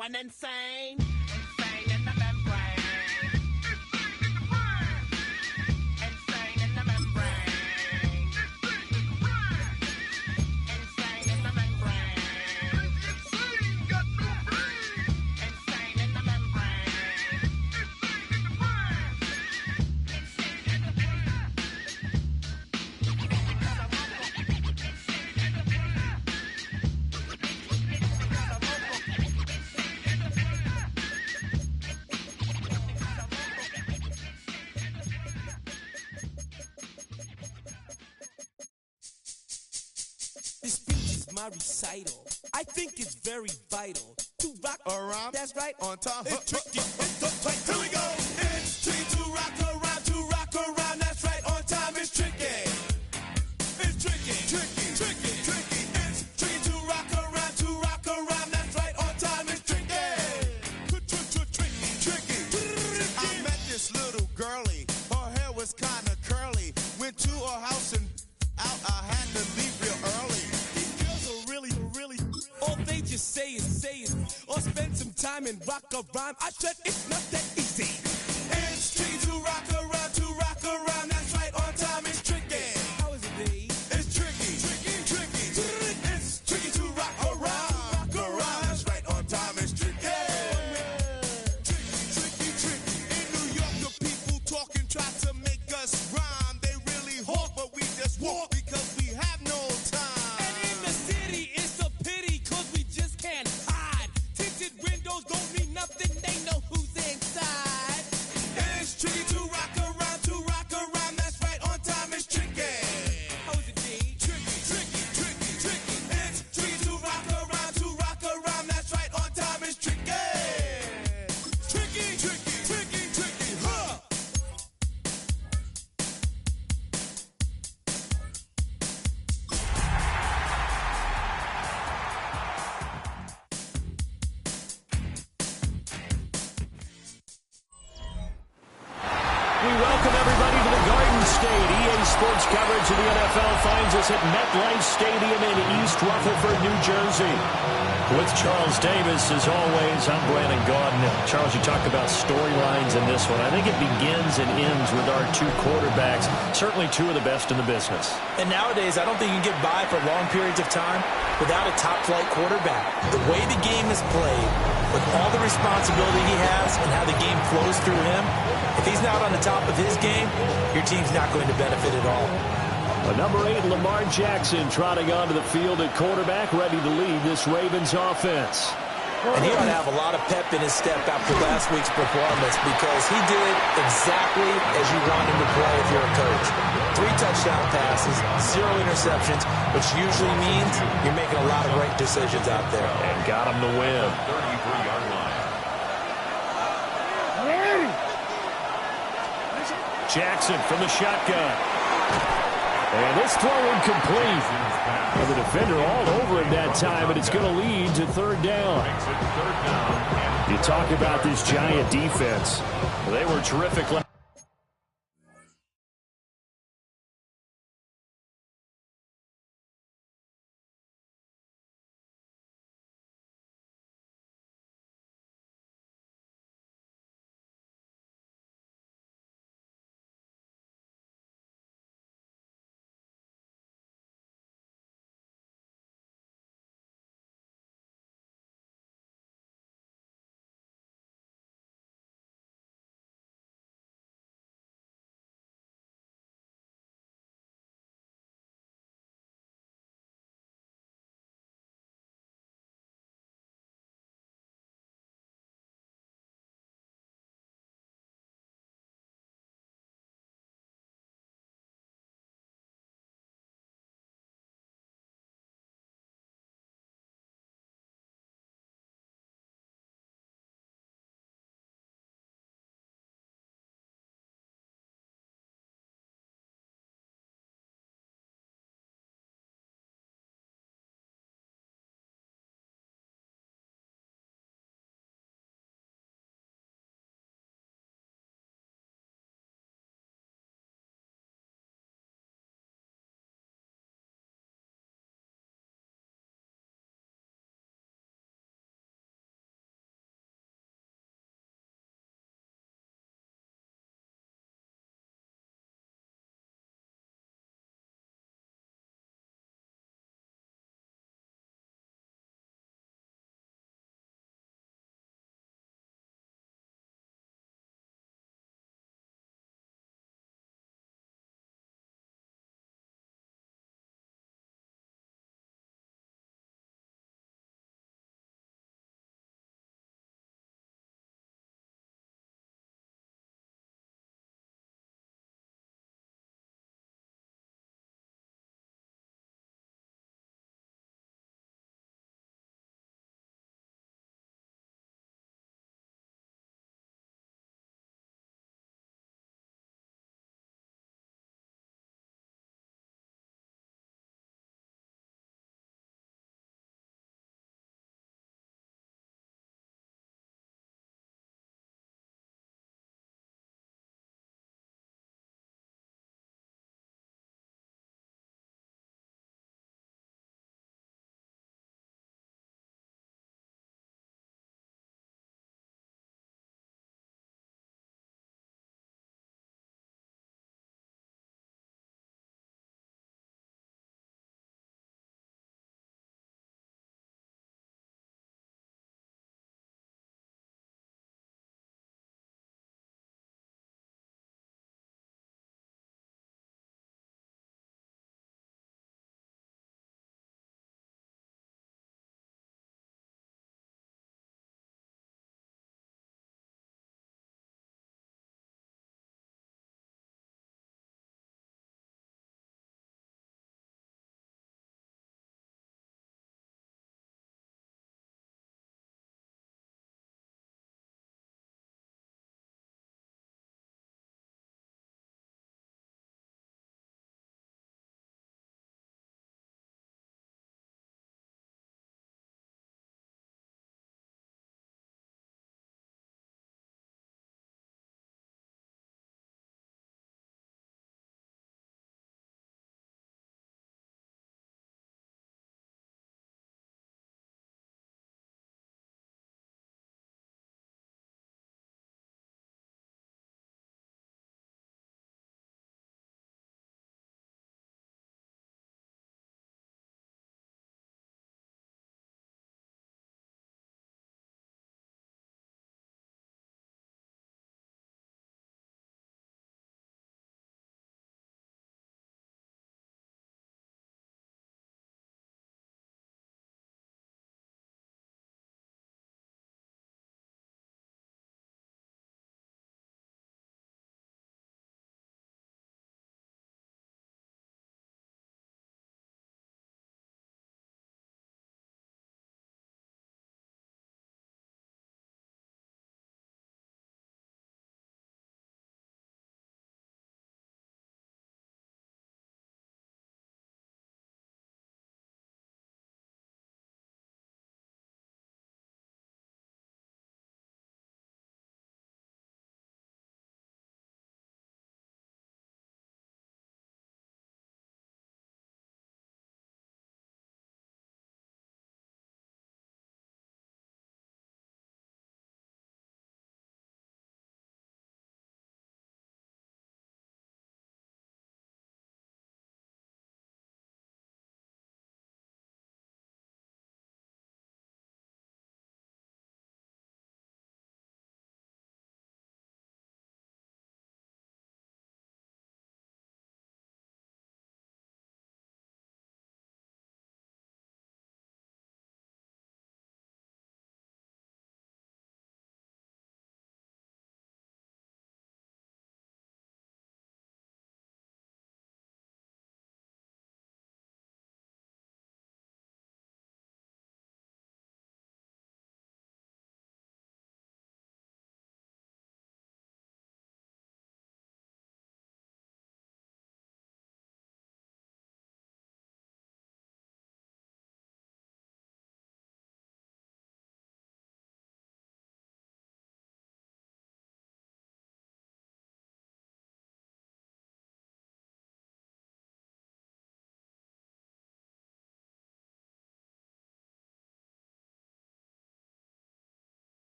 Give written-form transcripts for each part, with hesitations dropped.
going insane. Insane in the membrane. Insane in the membrane. Insane in the membrane. Insane, got no brain. Insane in the membrane. Insane in the brain. This speech is my recital. I think it's very vital to rock around. That's right, on time. It's tricky, it's uptight. Here we go. It's tricky to rock around, to rock around. That's right, on time. It's tricky. It's tricky, tricky, tricky, tricky. It's tricky to rock around, to rock around. That's right, on time. It's tricky. Tricky, tricky. I met this little girlie. Her hair was kind of curly. Went to her house and out. I had to leave real early. Really, all they just say is, or spend some time and rock a rhyme. I said it's not that easy. It's tricky to rock around, that's right, on time, it's tricky. How is it, Dave? It's tricky, tricky. It's tricky to rock around, that's right, on time, it's tricky. Tricky. In New York, the people talking try to make us rhyme. They really hawk, but we just walk because we have no time. Windows don't mean nothing, they know who's inside. It's tricky to rock around, that's right, on time, it's tricky. How is it, D? Tricky. It's tricky to rock around, that's right, on time, it's tricky. Tricky, huh? We welcome everybody to the Garden State. EA Sports coverage of the NFL finds us at MetLife Stadium in East Rutherford, New Jersey. With Charles Davis, as always, I'm Brandon Gaudin. Charles, you talked about storylines in this one. I think it begins and ends with our two quarterbacks, certainly two of the best in the business. And nowadays, I don't think you can get by for long periods of time without a top-flight quarterback. The way the game is played, with all the responsibility he has and how the game flows through him, if he's not on the top of his game, your team's not going to benefit at all. Number 8, Lamar Jackson, trotting onto the field at quarterback, ready to lead this Ravens offense. And he ought to have a lot of pep in his step after last week's performance because he did exactly as you want him to play if you're a coach. 3 touchdown passes, 0 interceptions, which usually means you're making a lot of right decisions out there. And got him the win. 33-yard line. Jackson from the shotgun. And this throw incomplete. And the defender all over him that time, and it's going to lead to third down. You talk about this Giant defense. They were terrific.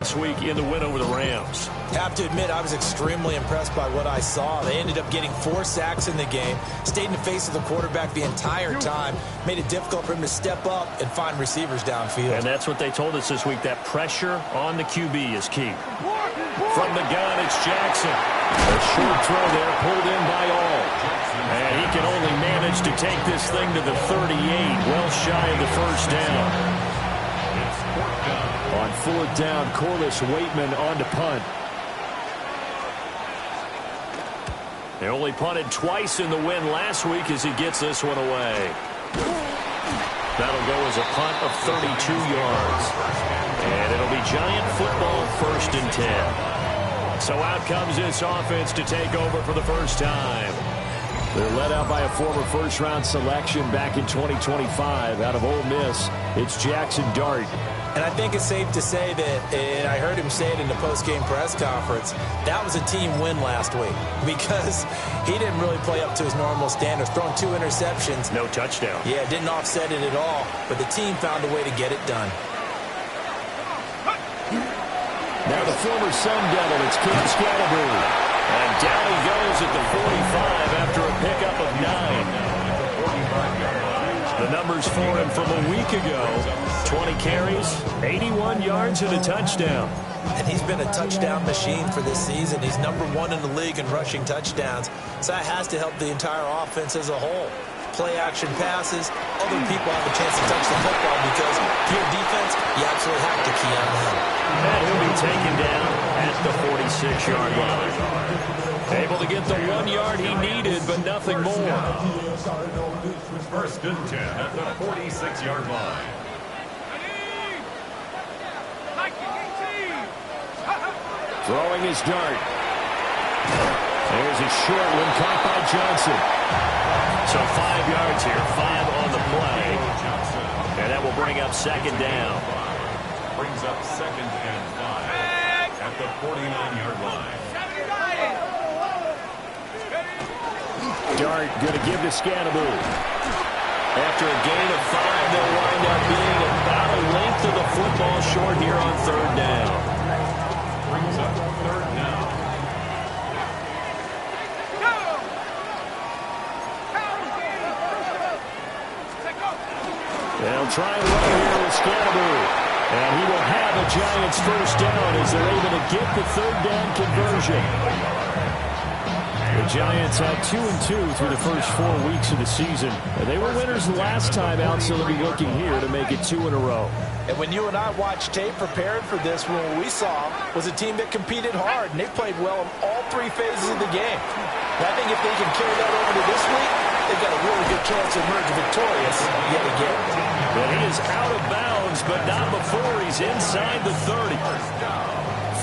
last week in the win over the Rams. Have to admit, I was extremely impressed by what I saw. They ended up getting 4 sacks in the game, stayed in the face of the quarterback the entire time, made it difficult for him to step up and find receivers downfield. And that's what they told us this week, that pressure on the QB is key. From the gun, it's Jackson. A short throw there, pulled in by all. And he can only manage to take this thing to the 38, well shy of the first down. On 4th down, Corliss Waitman on to punt. They only punted twice in the win last week as he gets this one away. That'll go as a punt of 32 yards. And it'll be Giant football, 1st and 10. So out comes this offense to take over for the first time. They're led out by a former first-round selection back in 2025 out of Ole Miss. It's Jackson Dart. And I think it's safe to say that, and I heard him say it in the post-game press conference, that was a team win last week because he didn't really play up to his normal standards, throwing 2 interceptions. No touchdown. Yeah, didn't offset it at all, but the team found a way to get it done. Now the former Sun Devil, it's Cam Scatterbury. And down he goes at the 45 after a pickup of 9. The numbers for him from a week ago, 20 carries, 81 yards and a touchdown. And he's been a touchdown machine for this season. He's #1 in the league in rushing touchdowns. So that has to help the entire offense as a whole. Play action passes, other people have a chance to touch the football because pure defense, you absolutely have to key on them. And he'll be taken down at the 46-yard line. Able to get the 1 yard he needed, but nothing more. 1st and 10 at the 46-yard line. Throwing his dart. There's a short one caught by Johnson. So 5 yards here, 5 on the play. And that will bring up 2nd down. Brings up 2nd and 5 at the 49-yard line. Dart going to give to Scatterbury. After a gain of 5, they'll wind up being about a length of the football short here on 3rd down. Brings up 3rd down. They'll try and run here with Scatterbury. And he will have a Giants 1st down as they're able to get the 3rd down conversion. The Giants had 2-2 through the first 4 weeks of the season. They were winners the last time out, so they'll be looking here to make it 2 in a row. And when you and I watched tape preparing for this, what we saw was a team that competed hard, and they played well in all 3 phases of the game. And I think if they can carry that over to this week, they've got a really good chance to emerge victorious yet again. But he is out of bounds, but not before he's inside the 30.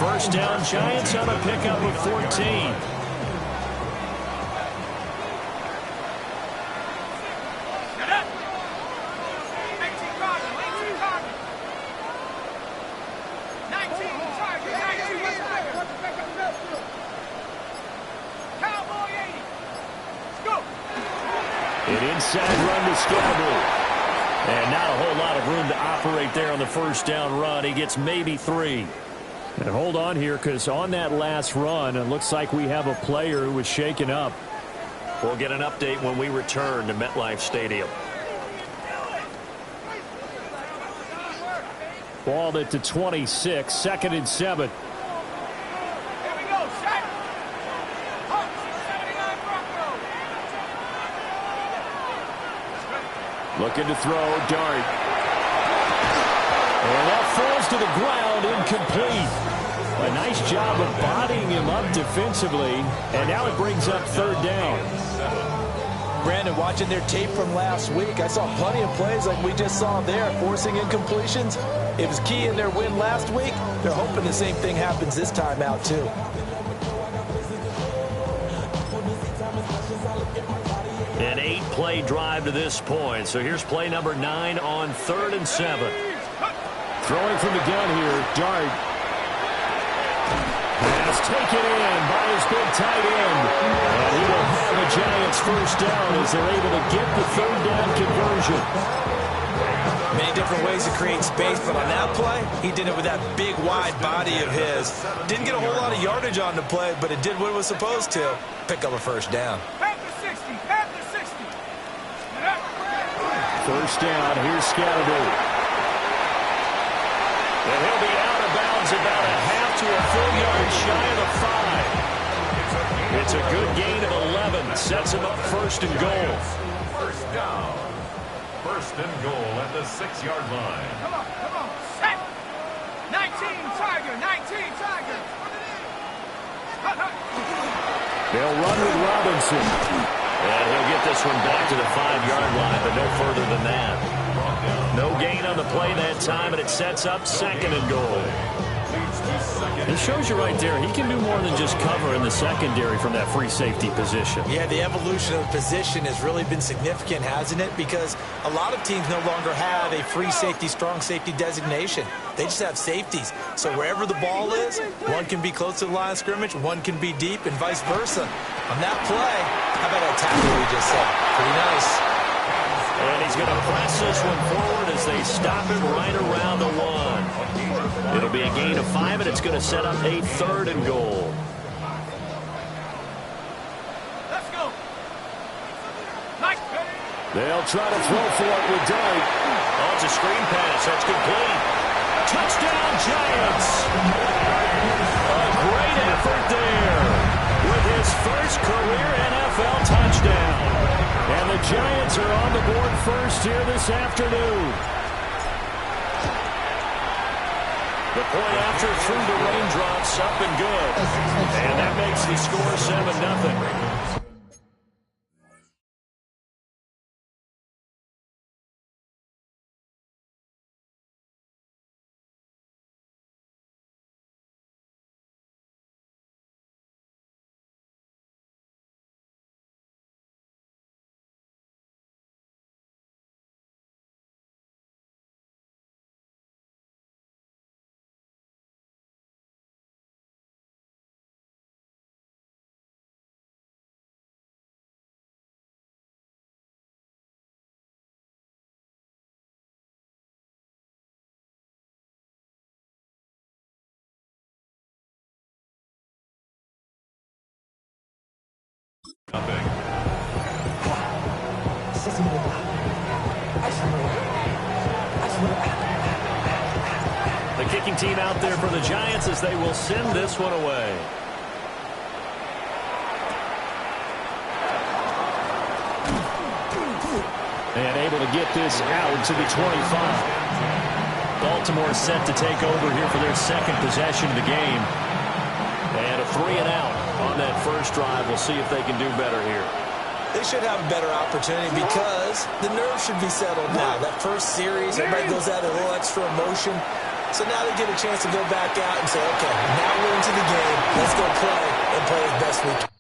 1st down, Giants on a pickup of 14. An inside run to Scatterbury. And not a whole lot of room to operate there on the 1st down run. He gets maybe 3. And hold on here, because on that last run, it looks like we have a player who was shaken up. We'll get an update when we return to MetLife Stadium. Ball at the 26, 2nd and 7. Looking to throw, Dart. And that falls to the ground, incomplete. A nice job of bodying him up defensively, and now it brings up 3rd down. Brandon, watching their tape from last week, I saw plenty of plays like we just saw there, forcing incompletions. It was key in their win last week. They're hoping the same thing happens this time out, too. An 8-play drive to this point. So here's play number 9 on 3rd and 7. Throwing from the gun here, Dart. Pass taken in by his big tight end. And he will have a Giants 1st down as they're able to get the 3rd down conversion. Many different ways to create space, but on that play, he did it with that big, wide body of his. Didn't get a whole lot of yardage on the play, but it did what it was supposed to. Pick up a first down. First down, here's Scatterby. And he'll be out of bounds about a half to a full yard shy of the 5. It's a good gain of 11. Sets him up first and goal. First down. First and goal at the 6-yard line. Come on, set. 19 Tiger, 19 Tiger. They'll run with Robinson. And he'll get this one back to the 5-yard line, but no further than that. No gain on the play that time, and it sets up second and goal. It shows you right there, he can do more than just cover in the secondary from that free safety position. Yeah, the evolution of the position has really been significant, hasn't it? Because a lot of teams no longer have a free safety, strong safety designation. They just have safeties. So wherever the ball is, one can be close to the line of scrimmage, one can be deep, and vice versa. On that play, how about that tackle we just said? Pretty nice. And he's going to press this one forward as they stop him right around the 1. It'll be a gain of 5, and it's going to set up a third and goal. Let's go. Nice. They'll try to throw for it with Dyke. Oh, it's a screen pass. That's complete. Touchdown, Giants. A great effort there with his first career NFL touchdown. And the Giants are on the board first here this afternoon. The point after through the raindrops, up and good. And that makes the score 7-0. The kicking team out there for the Giants as they will send this one away. And able to get this out to the 25. Baltimore set to take over here for their second possession of the game. And a 3-and-out on that first drive. We'll see if they can do better here. They should have a better opportunity because the nerves should be settled now. That first series, everybody goes out a little extra emotion. So now they get a chance to go back out and say, okay, now we're into the game. Let's go play and play as best we can.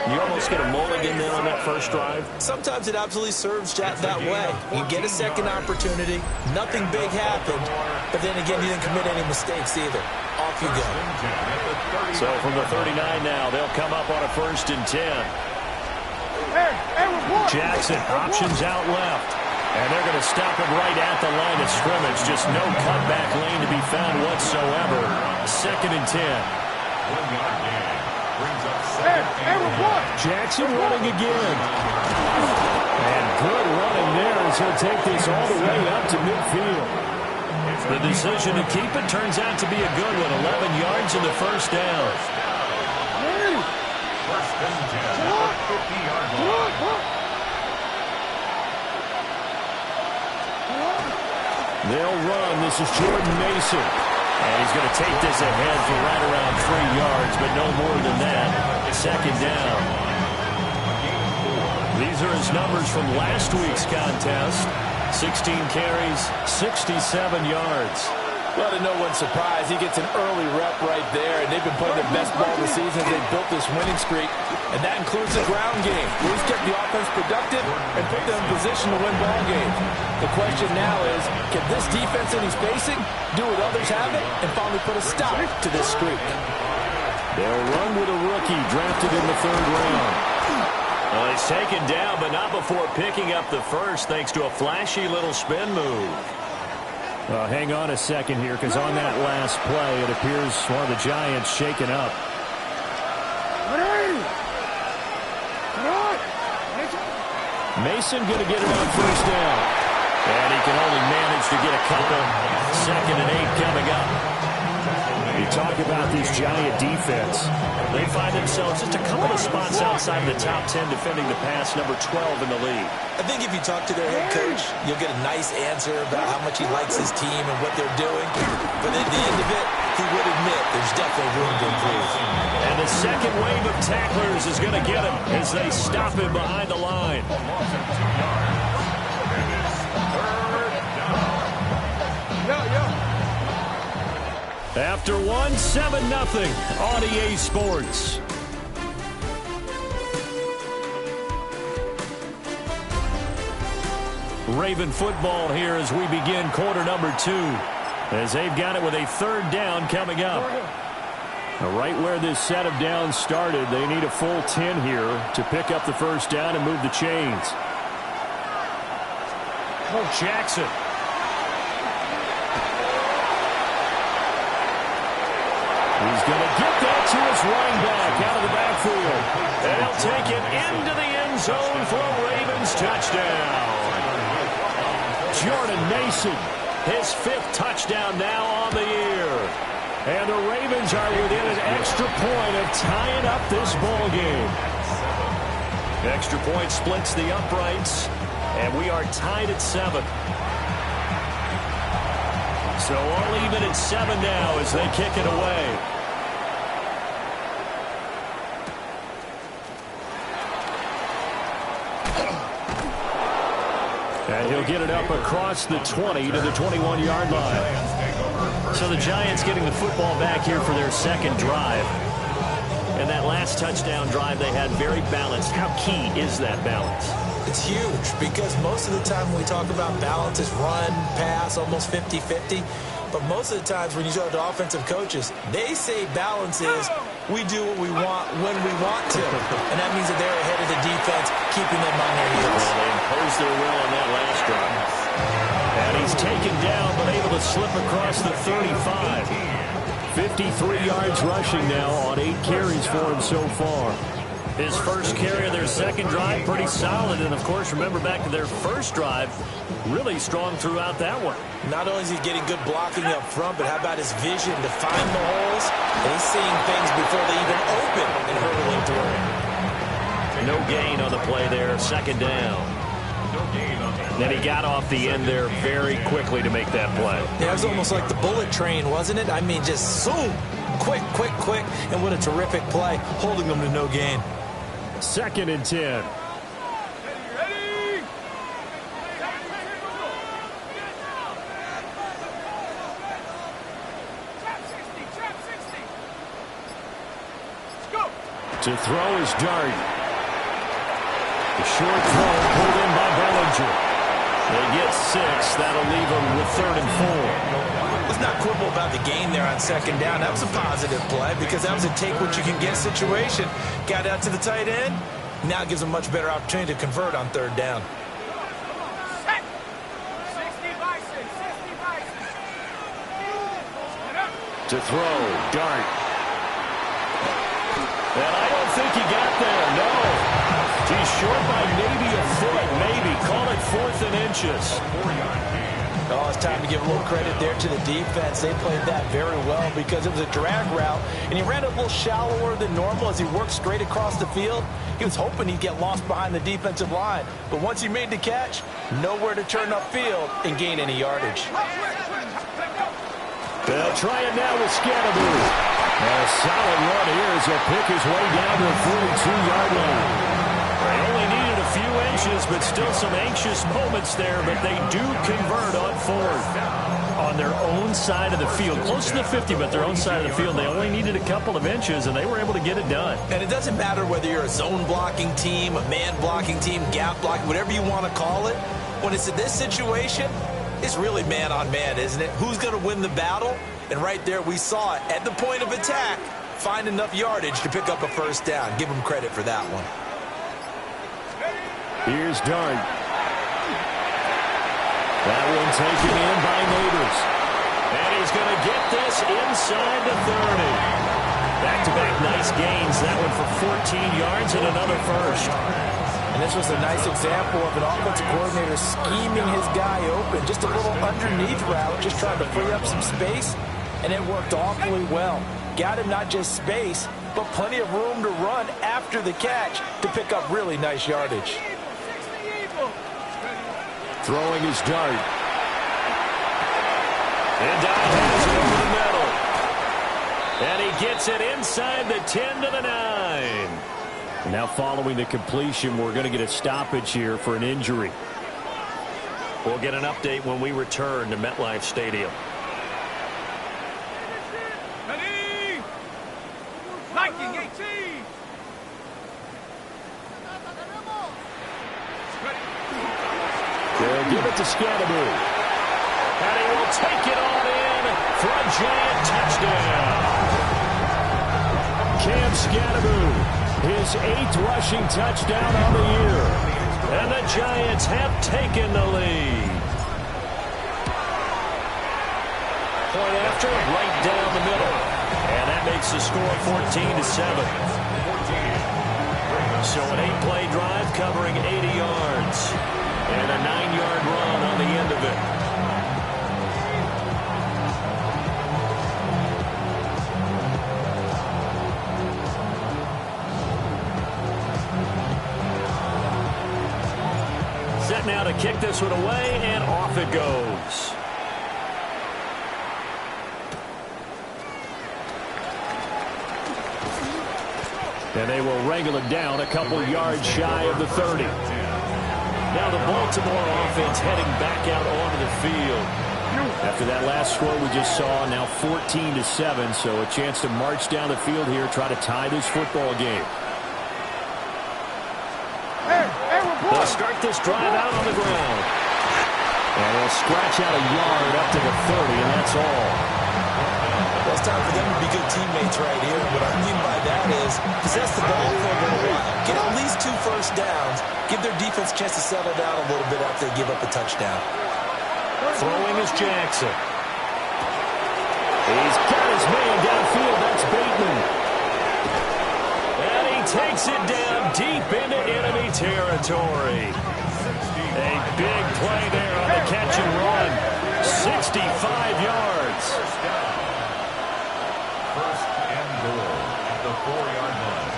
You almost get a mulligan then on that first drive. Sometimes it absolutely serves that way. You get a second opportunity. Nothing big happened. But then again, you didn't commit any mistakes either. Off you go. So from the 39 now, they'll come up on a 1st and 10. Jackson options out left. And they're going to stop him right at the line of scrimmage. Just no cutback lane to be found whatsoever. 2nd and 10. 1-yard gain. Brings up Jackson running again. And good running there as he'll take this all the way up to midfield. The decision to keep it turns out to be a good one. 11 yards in the first down. First and 10 at the 50-yard line. They'll run. This is Jordan Mason. And he's going to take this ahead for right around 3 yards, but no more than that. Second down. These are his numbers from last week's contest. 16 carries, 67 yards. Well, to no one's surprise, he gets an early rep right there, and they've been playing their best ball this season as they've built this winning streak, and that includes the ground game, where he's kept the offense productive and put them in position to win ball games. The question now is, can this defense that he's facing do what others haven't and finally put a stop to this streak? They'll run with a rookie drafted in the 3rd round. Well, he's taken down, but not before picking up the first, thanks to a flashy little spin move. Hang on a second here, because on that last play, it appears one of the Giants shaken up. Mason going to get it on 1st down. And he can only manage to get a couple. 2nd and 8 coming up. You talk about this Giant defense. They find themselves just a couple of spots outside of the top 10 defending the pass, number 12 in the league. I think if you talk to their head coach, you'll get a nice answer about how much he likes his team and what they're doing. But at the end of it, he would admit there's definitely room to improve. And the second wave of tacklers is going to get him as they stop him behind the line. After one, 7-0 on EA Sports. Raven football here as we begin quarter number 2. As they've got it with a 3rd down coming up. Right where this set of downs started, they need a full 10 here to pick up the 1st down and move the chains. Jackson. He's going to get that to his running back out of the backfield. And he'll take it into the end zone for a Ravens touchdown. Jordan Mason, his 5th touchdown now on the year. And the Ravens are within an extra point of tying up this ball game. Extra point splits the uprights, and we are tied at 7. So all even at 7 now as they kick it away. And he'll get it up across the 20 to the 21-yard line. So the Giants getting the football back here for their 2nd drive. And that last touchdown drive they had very balanced. How key is that balance? It's huge because most of the time when we talk about balance, it's run, pass, almost 50-50. But most of the times when you talk to offensive coaches, they say balance is we do what we want when we want to. And that means that they're ahead of the defense, keeping them on their heels. Well, they imposed their will on that last drive. And he's taken down but able to slip across the 35. 53 yards rushing now on 8 carries for him so far. His first carry of their 2nd drive, pretty solid. And, of course, remember back to their 1st drive, really strong throughout that one. Not only is he getting good blocking up front, but how about his vision to find the holes? And he's seeing things before they even open and hurtling through. No gain on the play there, 2nd down. Then he got off the end there very quickly to make that play. Yeah, it was almost like the bullet train, wasn't it? I mean, just zoom, quick, quick, quick. And what a terrific play, holding them to no gain. 2nd and 10. To throw is Dart. The short throw pulled in by Bellinger. They get 6. That'll leave them with 3rd and 4. Let's not quibble about the gain there on 2nd down. That was a positive play because that was a take-what-you-can-get situation. Got out to the tight end. Now gives them a much better opportunity to convert on 3rd down. To throw, Dart. And I don't think he got there, no. He's short by maybe a foot, maybe. Call it 4th and inches. Oh, it's time to give a little credit there to the defense. They played that very well because it was a drag route, and he ran a little shallower than normal as he worked straight across the field. He was hoping he'd get lost behind the defensive line, but once he made the catch, nowhere to turn upfield and gain any yardage. They'll try it now with Scatterbury. A solid run here as he'll pick his way down to the 42-yard line. They only needed a few inches, but still some anxious moments there, but they do convert on fourth. On their own side of the field, close to the 50, but their own side of the field. They only needed a couple of inches, and they were able to get it done. And it doesn't matter whether you're a zone blocking team, a man blocking team, gap blocking, whatever you want to call it. When it's in this situation, it's really man on man, isn't it? Who's going to win the battle? And right there, we saw it at the point of attack. Find enough yardage to pick up a first down. Give him credit for that one. Here's Dart. That one taken in by Neighbors. And he's going to get this inside the 30. Back-to-back nice gains. That one for 14 yards and another first. And this was a nice example of an offensive coordinator scheming his guy open. Just a little underneath route, just trying to free up some space. And it worked awfully well. Got him not just space, but plenty of room to run after the catch to pick up really nice yardage. Throwing his Dart. And Dart has it over the middle. And he gets it inside the 10 to the 9. And now following the completion, we're going to get a stoppage here for an injury. We'll get an update when we return to MetLife Stadium. Ready? Lightning 18. They'll give it to Scatterbury. And he will take it on in for a giant touchdown. Cam Scatterbury, his 8th rushing touchdown on the year. And the Giants have taken the lead. Point after, right down the middle. And that makes the score 14-7. So an 8-play drive covering 80 yards. And a 9-yard run on the end of it. Set now to kick this one away, and off it goes. And they will wrangle it down a couple yards shy of the 30. Now the Baltimore offense heading back out onto the field. After that last score we just saw, now 14-7, so a chance to march down the field here, try to tie this football game. They'll start this drive out on the ground. And they'll scratch out a yard up to the 30, and that's all. Well, it's time for them to be good teammates right here. What I mean by that is possess the ball for a little while. Get at least 2 first downs. Give their defense a chance to settle down a little bit after they give up a touchdown. Throwing is Jackson. He's got his man downfield. That's Bateman. And he takes it down deep into enemy territory. A big play there on the catch and run. 65 yards. First and goal at the 4-yard line.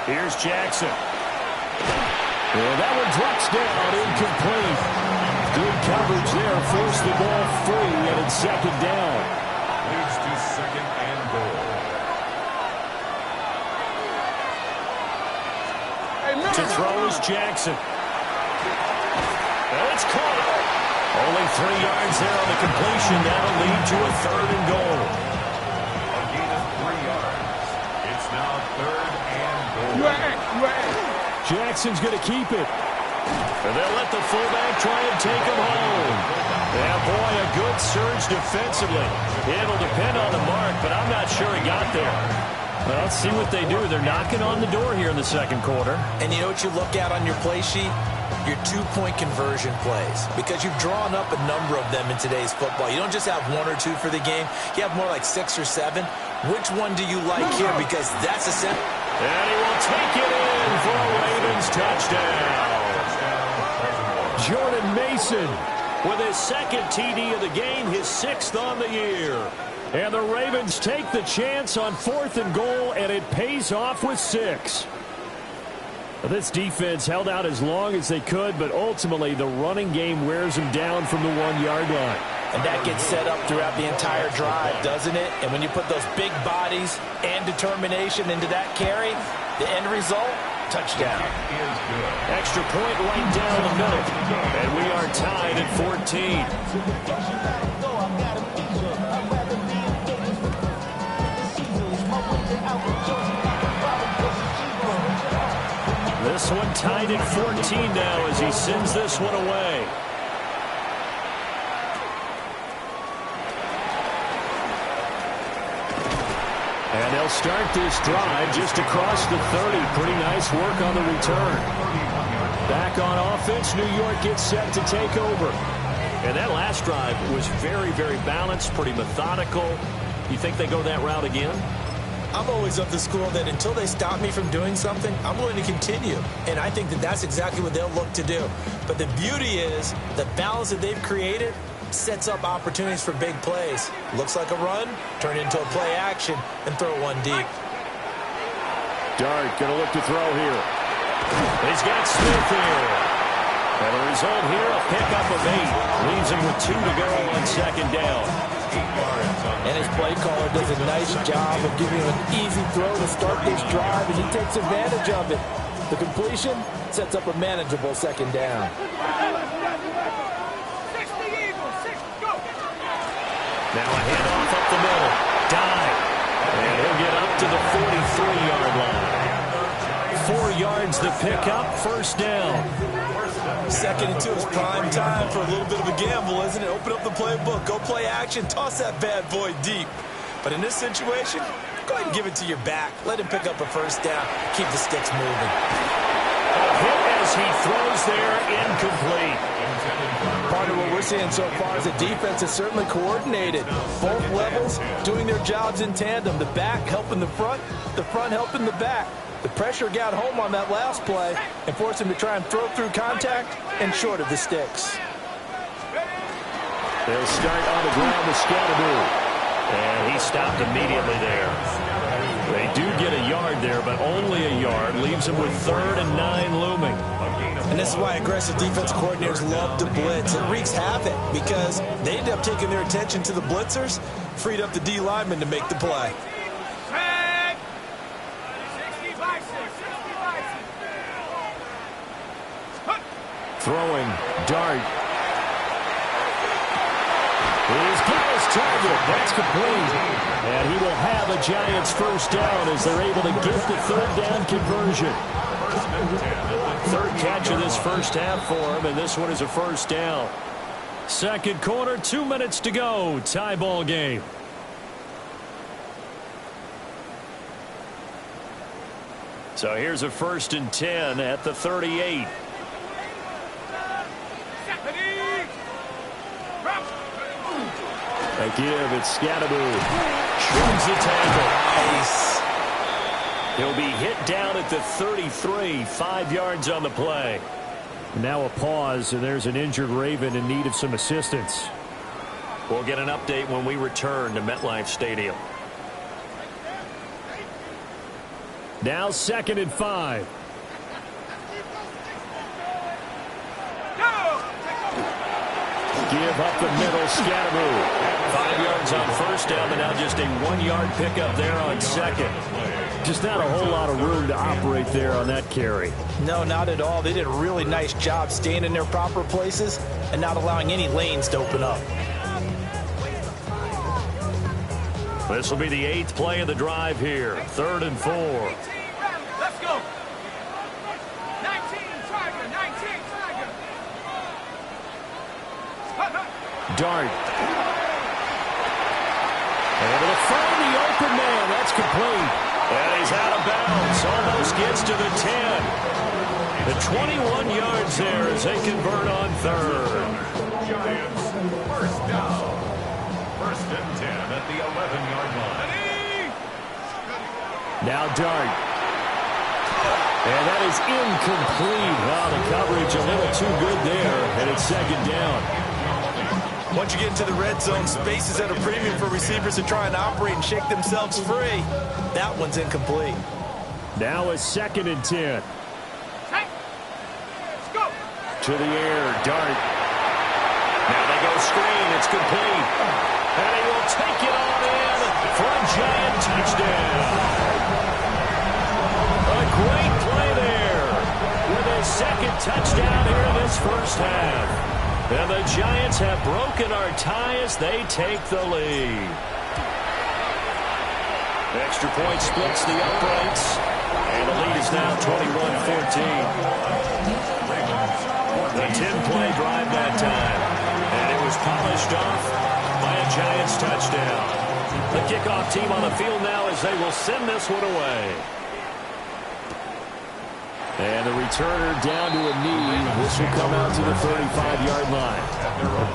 Here's Jackson. And that one drops down, incomplete. Good coverage there, forced the ball free, and it's second down. Leads to second and goal. To throw is Jackson. And it's caught. Only 3 yards there on the completion. That'll lead to a third and goal. A gain of 3 yards. It's now third and goal. Jackson's going to keep it. And they'll let the fullback try and take him home. Yeah, boy, a good surge defensively. It'll depend on the mark, but I'm not sure he got there. Well, let's see what they do. They're knocking on the door here in the second quarter. And you know what you look at on your play sheet? Your 2-point conversion plays. Because you've drawn up a number of them in today's football. You don't just have 1 or 2 for the game. You have more like 6 or 7. Which one do you like here? Because that's a set. And he will take it in for a Ravens touchdown. Jordan Mason with his second TD of the game, his 6th on the year. And the Ravens take the chance on 4th and goal, and it pays off with 6. This defense held out as long as they could, but ultimately the running game wears them down from the 1-yard line. And that gets set up throughout the entire drive, doesn't it? And when you put those big bodies and determination into that carry, the end result, touchdown. Extra point right down the middle. And we are tied at 14. This one tied at 14 now as he sends this one away. And they'll start this drive just across the 30. Pretty nice work on the return. Back on offense, New York gets set to take over. And that last drive was very, very balanced, pretty methodical. You think they go that route again? I'm always of the school that until they stop me from doing something, I'm going to continue. And I think that that's exactly what they'll look to do. But the beauty is the balance that they've created sets up opportunities for big plays. Looks like a run, turn into a play action, and throw one deep. Dart going to look to throw here. He's got Smith here. And the result here, a pickup of 8. Leaves him with 2 to go on second down. And his play caller does a nice job of giving him an easy throw to start this drive, and he takes advantage of it. The completion sets up a manageable second down. Now a handoff up the middle. Dive. And he'll get up to the 43-yard line. 4 yards the pickup, first down. 2nd and 2 is prime time for a little bit of a gamble, isn't it? Open up the playbook, go play action, toss that bad boy deep. But in this situation, go ahead and give it to your back. Let him pick up a first down. Keep the sticks moving. Hit as he throws there, incomplete. Part of what we're seeing so far is the defense is certainly coordinated. Both levels doing their jobs in tandem. The back helping the front helping the back. The pressure got home on that last play and forced him to try and throw through contact and short of the sticks. They'll start on the ground with Scatteroo. And he stopped immediately there. They do get a yard there, but only a yard. Leaves him with 3rd and 9 looming. And this is why aggressive defense coordinators love to blitz. It wreaks havoc because they end up taking their attention to the blitzers, freed up the D lineman to make the play. Throwing, Dart. He's got his target. That's complete. And he will have a Giants first down as they're able to get the 3rd down conversion. 3rd catch of this first half for him, and this one is a first down. Second quarter, 2 minutes to go. Tie ball game. So here's a 1st and 10 at the 38. They give it Scatteroo. Shrugs the tackle. Nice. He'll be hit down at the 33, 5 yards on the play. Now a pause, and there's an injured Raven in need of some assistance. We'll get an update when we return to MetLife Stadium. Now 2nd and 5. Give up the middle, Scatteroo. 5 yards on first down, and now just a 1-yard pickup there on second. Just not a whole lot of room to operate there on that carry. No, not at all. They did a really nice job staying in their proper places and not allowing any lanes to open up. This will be the 8th play of the drive here. 3rd and 4. Let's go. 19, Tiger, 19, Tiger. Dart. Able to find the open man. That's complete. And he's out of bounds. Almost gets to the 10. The 21 yards there as they convert on 3rd. Giants first down. 1st and 10 at the 11-yard line. Now Dart. And that is incomplete. Wow, the coverage a little too good there. And it's 2nd down. Once you get into the red zone, space is at a premium for receivers to try and operate and shake themselves free. That one's incomplete. Now a 2nd and 10. Let's go. To the air, Dart. Now they go the screen. It's complete. And he will take it on in for a Giant touchdown. A great play there with his second touchdown here in this first half. And the Giants have broken our tie as they take the lead. Extra point splits the uprights. And the lead is now 21-14. A 10-play drive that time. And it was polished off by a Giants touchdown. The kickoff team on the field now as they will send this one away. And the returner down to a knee. This will come out to the 35-yard line.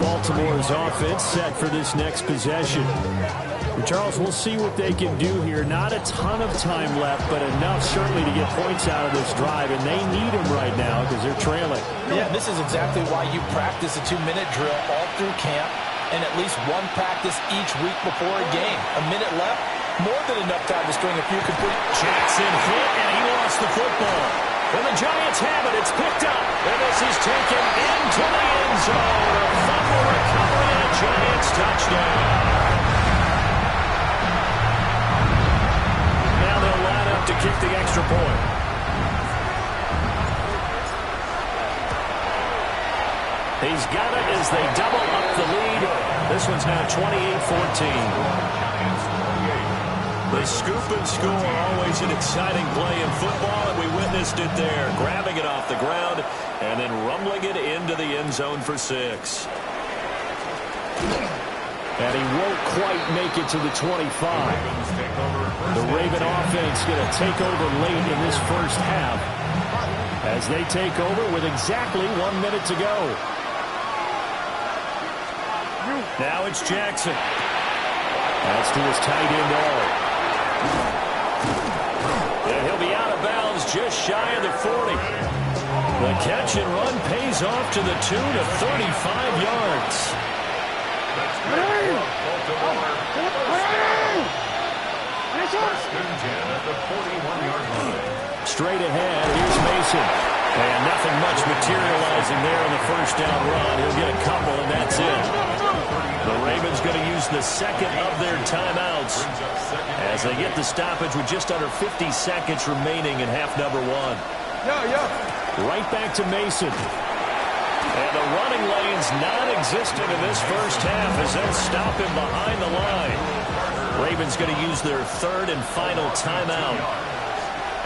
Baltimore's offense set for this next possession. And Charles, we'll see what they can do here. Not a ton of time left, but enough certainly to get points out of this drive. And they need them right now because they're trailing. Yeah, this is exactly why you practice a 2-minute drill all through camp and at least one practice each week before a game. A minute left, more than enough time to string a few complete. Jackson hit, and he lost the football. And the Giants have it. It's picked up. And this is taken into the end zone. A fumble recovery and a Giants touchdown. Now they'll line up to kick the extra point. He's got it as they double up the lead. This one's now 28-14. The scoop and score, always an exciting play in football, and we witnessed it there, grabbing it off the ground and then rumbling it into the end zone for 6. And he won't quite make it to the 25. The Raven offense going to take over late in this first half as they take over with exactly 1 minute to go. Now it's Jackson. That's to his tight end, all. And he'll be out of bounds just shy of the 40. The catch and run pays off to the tune of 35 yards. Straight ahead, here's Mason. And nothing much materializing there in the first down run. He'll get a couple, and that's it. The Ravens going to use the second of their timeouts as they get the stoppage with just under 50 seconds remaining in half number 1. Right back to Mason. And the running lane's non-existent in this first half as they'll stop him behind the line. Ravens going to use their third and final timeout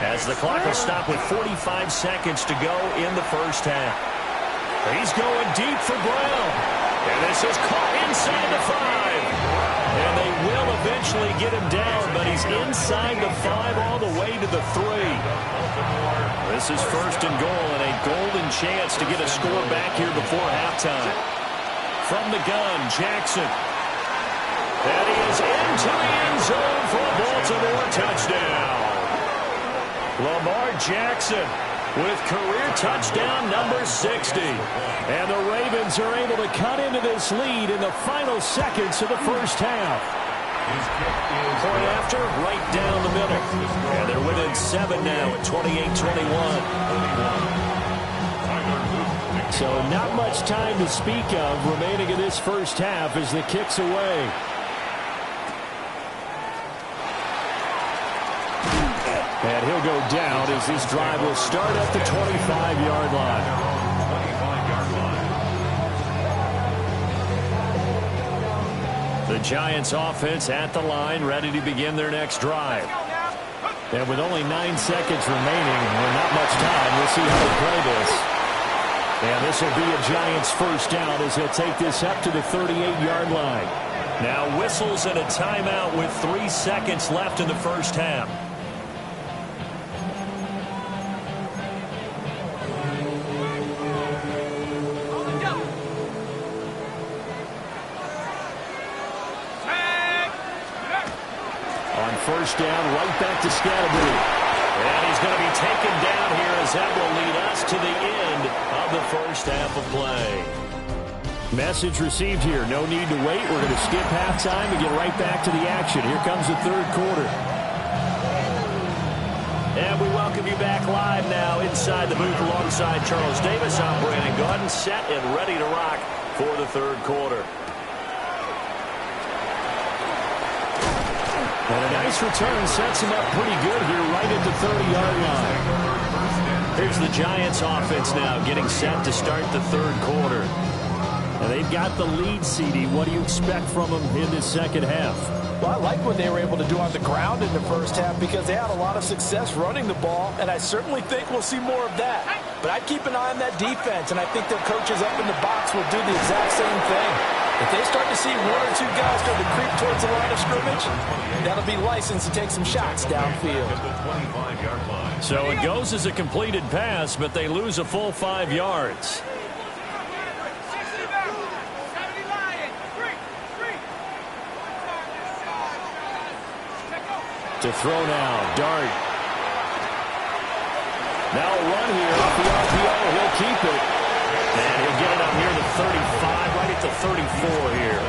as the clock will stop with 45 seconds to go in the first half. He's going deep for Brown. And this is caught inside the 5. And they will eventually get him down, but he's inside the 5 all the way to the 3. This is first and goal and a golden chance to get a score back here before halftime. From the gun, Jackson. And he is into the end zone for a Baltimore touchdown. Lamar Jackson with career touchdown number 60. And the Ravens are able to cut into this lead in the final seconds of the first half. Point after, right down the middle. And they're within 7 now at 28-21. So not much time to speak of remaining in this first half as the kick's away. And he'll go down as this drive will start at the 25-yard line. The Giants offense at the line, ready to begin their next drive. And with only 9 seconds remaining, and not much time, we'll see how they play this. And this will be a Giants first down as he'll take this up to the 38-yard line. Now whistles and a timeout with 3 seconds left in the first half. First down, right back to Scatterbury. And he's going to be taken down here as that will lead us to the end of the first half of play. Message received here. No need to wait. We're going to skip halftime and get right back to the action. Here comes the third quarter. And we welcome you back live now inside the booth alongside Charles Davis. I'm Brandon Gaudin, set and ready to rock for the third quarter. And a nice return sets him up pretty good here right at the 30-yard line. Here's the Giants offense now getting set to start the third quarter. And they've got the lead, CD. What do you expect from them in this second half? Well, I like what they were able to do on the ground in the first half because they had a lot of success running the ball, and I certainly think we'll see more of that. But I'd keep an eye on that defense, and I think their coaches up in the box will do the exact same thing. If they start to see one or two guys start to creep towards the line of scrimmage, that'll be licensed to take some shots downfield. So it goes as a completed pass, but they lose a full 5 yards. To throw now, Dart. Now a run here off the RPO. He'll keep it. And he'll get it up near the 35, right at the 34 here.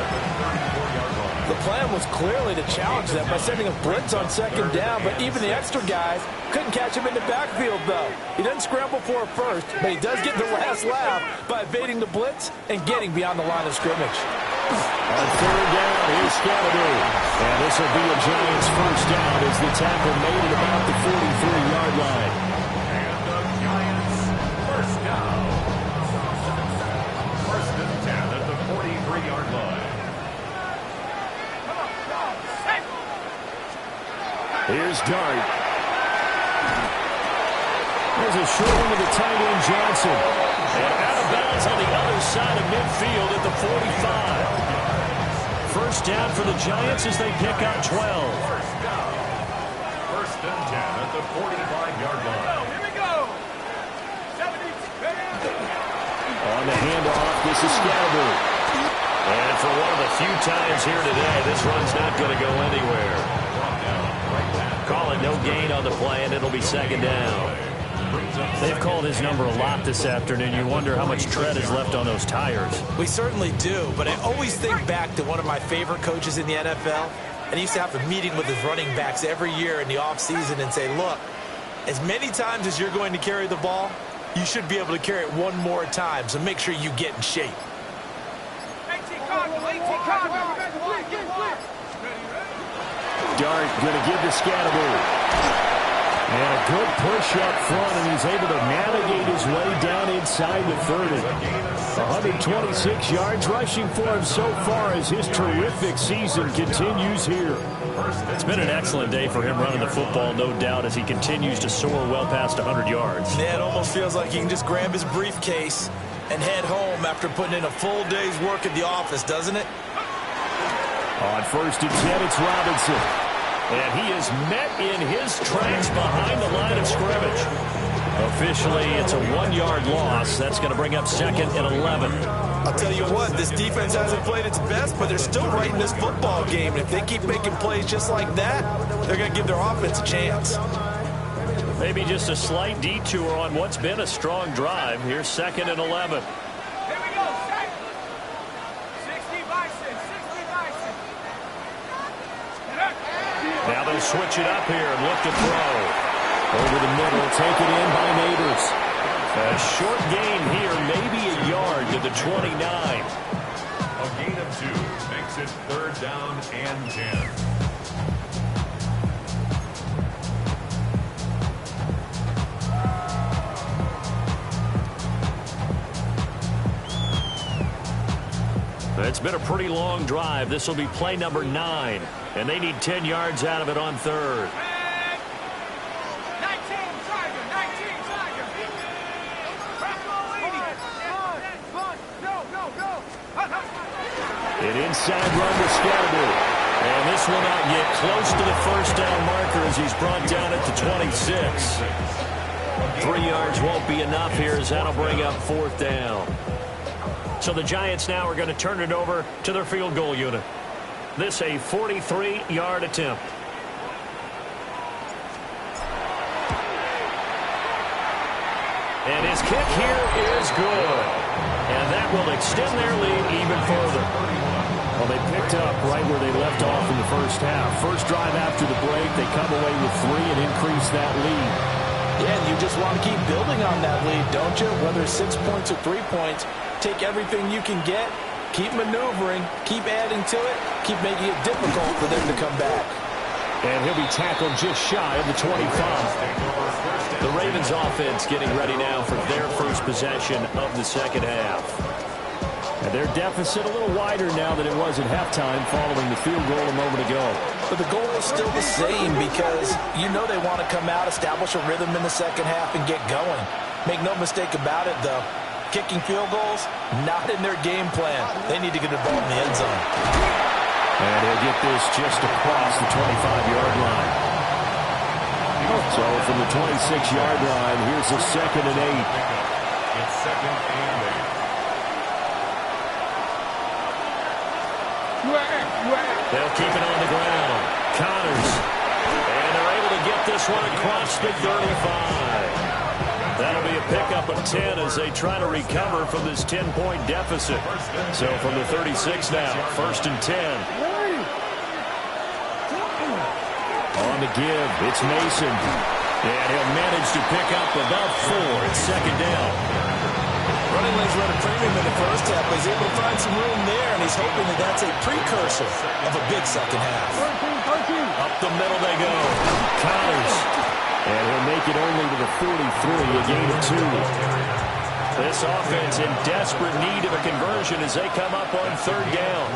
The plan was clearly to challenge them by sending a blitz on second down, but even the extra guys couldn't catch him in the backfield, though. He doesn't scramble for it first, but he does get the last laugh by evading the blitz and getting beyond the line of scrimmage. On third down, here's Scalaboo. And this will be a Giants first down as the tackle made at about the 43-yard line. And the Giants first down. First and 10 at the 43-yard line. Here's Dart. There's a short one to the tight end, Johnson. And out of bounds on the other side of midfield at the 45. First down for the Giants as they pick up 12. First down. First and 10 at the 45-yard line. Here we go. On the handoff, this is Scalaboo. And for one of the few times here today, this run's not going to go anywhere. Call it no gain on the play, and it'll be second down. They've called his number a lot this afternoon. You wonder how much tread is left on those tires. We certainly do, but I always think back to one of my favorite coaches in the NFL, and he used to have a meeting with his running backs every year in the offseason and say, look, as many times as you're going to carry the ball, you should be able to carry it one more time, so make sure you get in shape. Dart going to give to Scalaboo. And a good push up front, and he's able to navigate his way down inside the 30. 126 yards rushing for him so far as his terrific season continues here. It's been an excellent day for him running the football, no doubt, as he continues to soar well past 100 yards. Yeah, it almost feels like he can just grab his briefcase and head home after putting in a full day's work at the office, doesn't it? On first and 10, it's Robinson. And he is met in his tracks behind the line of scrimmage. Officially, it's a 1-yard loss. That's going to bring up second and 11. I'll tell you what, this defense hasn't played its best, but they're still right in this football game. And if they keep making plays just like that, they're going to give their offense a chance. Maybe just a slight detour on what's been a strong drive. Here's second and 11. Here we go. 60 Bison. 60 Bison. Now they'll switch it up here and look to throw. Over the middle, take it in by Neighbors. A short gain here, maybe a yard to the 29. A gain of 2 makes it third down and 10. It's been a pretty long drive. This will be play number 9. And they need 10 yards out of it on third. 19 Tiger. 19 Tiger. Go. An inside run to Scalaboo. And this will not get close to the first down marker as he's brought down at the 26. 3 yards won't be enough here as that'll bring up fourth down. So the Giants now are going to turn it over to their field goal unit. This a 43-yard attempt. And his kick here is good. And that will extend their lead even further. Well, they picked up right where they left off in the first half. First drive after the break, they come away with 3 and increase that lead. Yeah, and you just want to keep building on that lead, don't you? Whether it's 6 points or 3 points, take everything you can get, keep maneuvering, keep adding to it, keep making it difficult for them to come back. And he'll be tackled just shy of the 25. The Ravens offense getting ready now for their first possession of the second half. And their deficit a little wider now than it was at halftime following the field goal a moment ago. But the goal is still the same because you know they want to come out, establish a rhythm in the second half, and get going. Make no mistake about it, though. Kicking field goals, not in their game plan. They need to get the ball in the end zone. And he'll get this just across the 25-yard line. So from the 26-yard line, here's a 2nd and 8. It's 2nd and 8. They'll keep it on the ground. Connors. And they're able to get this one across the 35. That'll be a pickup of 10 as they try to recover from this 10-point deficit. So from the 36 now, 1st and 10. On the give, it's Mason. And he'll manage to pick up about 4. It's 2nd down. Running lanes run a premium in the first half, but he's able to find some room there, and he's hoping that that's a precursor of a big second half. Up the middle they go. Connors. And he'll make it only to the 43, a gain of 2. This offense in desperate need of a conversion as they come up on 3rd down.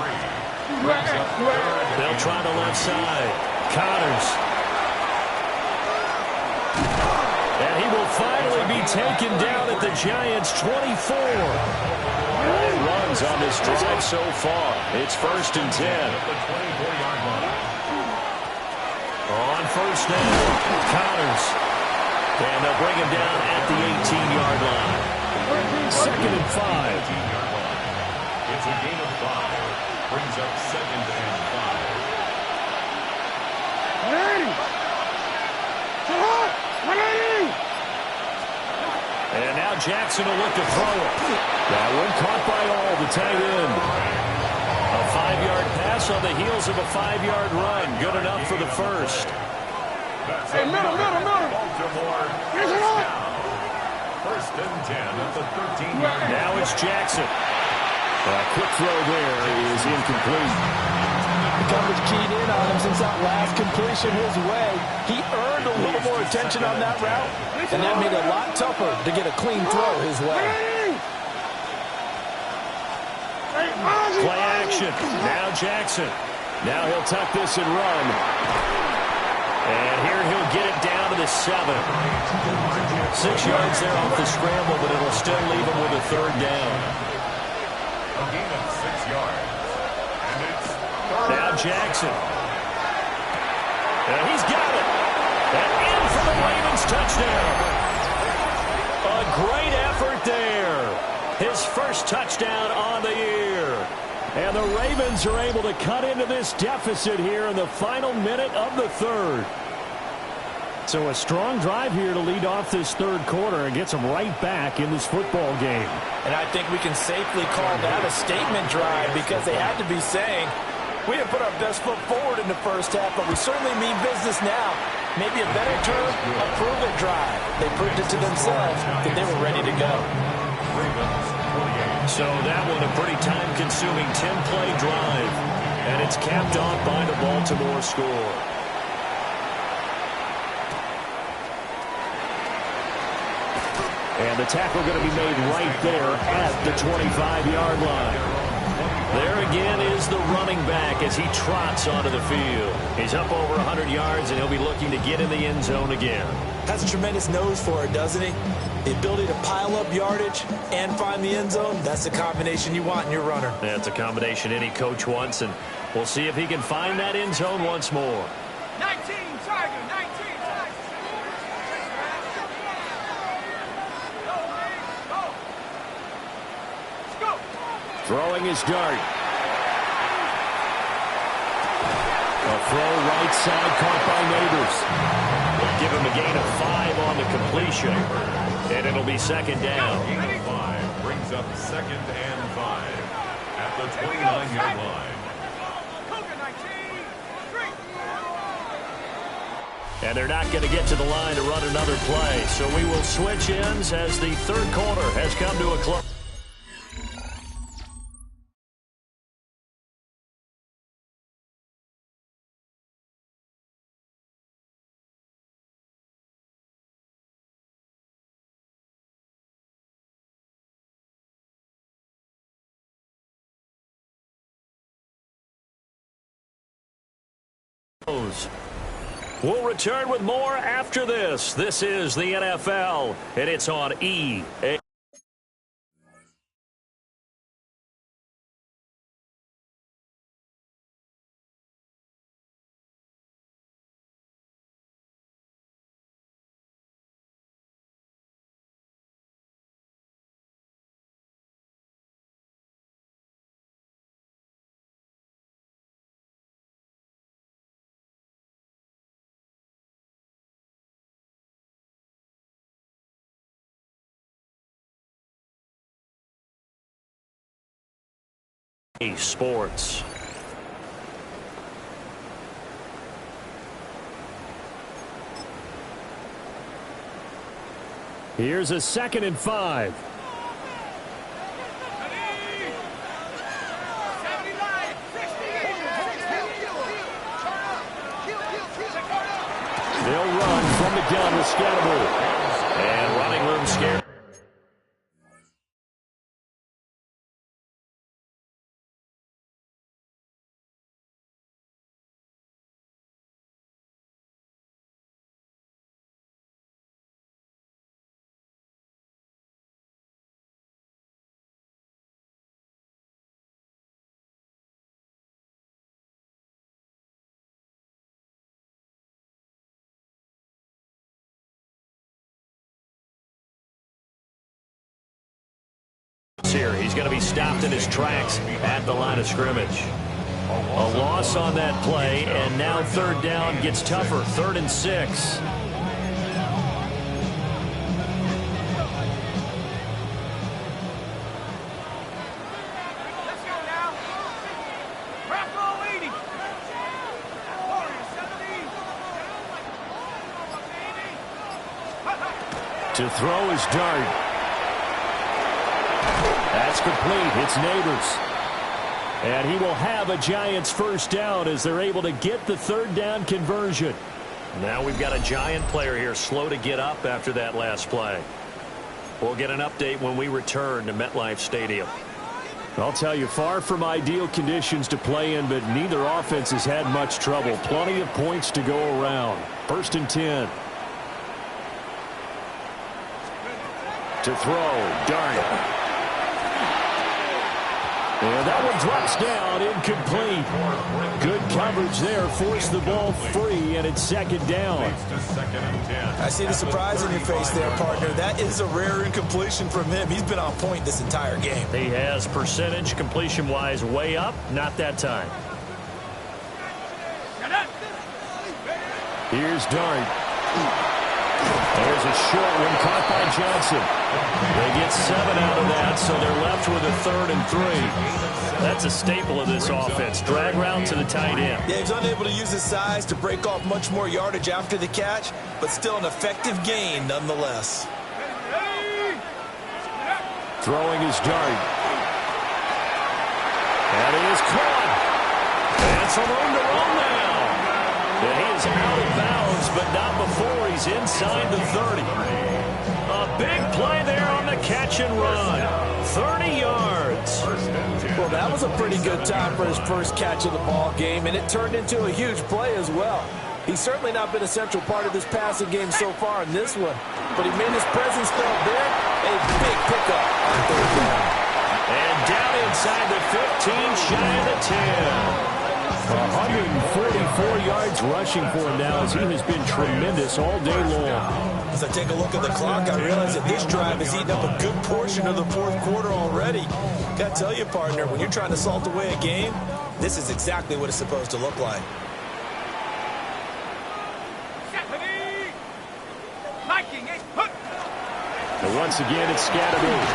They'll try the left side. Connors. And he will finally be taken down at the Giants' 24. Runs on this drive so far. It's 1st and 10. On 1st down, Connors. And they'll bring him down at the 18-yard line. 2nd and 5. It's a gain of 5. Brings up 2nd and 5. And now Jackson will look to throw it. That one caught by all, the tight end. A 5-yard pass on the heels of a 5-yard run. Good enough for the first. Hey, middle. Baltimore. First and 10 at the 13-yard line. Now it's Jackson. A quick throw there is incomplete. The coverage keyed in on him since that last completion his way. He earned a little more attention on that route, and that made it a lot tougher to get a clean throw his way. Play action. Now Jackson. Now he'll tuck this and run. And here he'll get it down to the 7. 6 yards there off the scramble, but it'll still leave him with a 3rd down. A gain of 6 yards. And it's Now Jackson. And he's got it. And in for the Ravens touchdown. A great effort there. His first touchdown on the year. And the Ravens are able to cut into this deficit here in the final minute of the 3rd. So a strong drive here to lead off this 3rd quarter and gets them right back in this football game. And I think we can safely call that a statement drive because they had to be saying, we have put our best foot forward in the first half, but we certainly mean business now. Maybe a better term, a prove-it drive. They proved it to themselves that they were ready to go. So that one a pretty time-consuming 10-play drive. And it's capped off by the Baltimore score. And the tackle going to be made right there at the 25-yard line. There again is the running back as he trots onto the field. He's up over 100 yards, and he'll be looking to get in the end zone again. Has a tremendous nose for it, doesn't he? The ability to pile up yardage and find the end zone, that's the combination you want in your runner. That's a combination any coach wants, and we'll see if he can find that end zone once more. 19, Tiger, 19, Tiger. Go. Throwing his dart. A throw right side caught by Neighbors. They'll give him a gain of 5 on the completion, and it'll be 2nd down. gain of 5 brings up 2nd and 5 at the 29-yard line. Cougar, 19, 3. And they're not going to get to the line to run another play, so we will switch ends as the 3rd quarter has come to a close. We'll return with more after this. This is the NFL, and it's on EA. Sports. Here's a 2nd and 5. They'll run from the gun with Scatterbury. And running room scare. Here, he's going to be stopped in his tracks at the line of scrimmage. A loss on that play, and now 3rd down gets tougher. 3rd and 6. To throw is Dart. That's complete. It's Neighbors. And he will have a Giants 1st down as they're able to get the 3rd down conversion. Now we've got a Giant player here slow to get up after that last play. We'll get an update when we return to MetLife Stadium. I'll tell you, far from ideal conditions to play in, but neither offense has had much trouble. Plenty of points to go around. 1st and 10. To throw, Dart. And that one drops down, incomplete. Good coverage there, forced the ball free, and it's 2nd down. I see the surprise in your face there, partner. That is a rare incompletion from him. He's been on point this entire game. He has percentage completion-wise way up, not that time. Here's Dart. There's a short one caught by Johnson. They get 7 out of that, so they're left with a 3rd and 3. That's a staple of this offense. Drag route to the tight end. Yeah, he's unable to use his size to break off much more yardage after the catch, but still an effective gain nonetheless. Throwing his Dart. And it is caught. And some room to run now. And he is out of bounds, but not before he's inside the 30. A big play there on the catch and run. 30 yards. Well, that was a pretty good time for his first catch of the ball game, and it turned into a huge play as well. He's certainly not been a central part of this passing game so far in this one, but he made his presence felt there. A big pickup on 3rd down. And down inside the 15, shy of the 10. 144 yards rushing for him now as he has been tremendous all day long. As I take a look at the clock, I realize that this drive has eaten up a good portion of the 4th quarter already. Got to tell you, partner, when you're trying to salt away a game, this is exactly what it's supposed to look like. And once again, it's Scatterbury.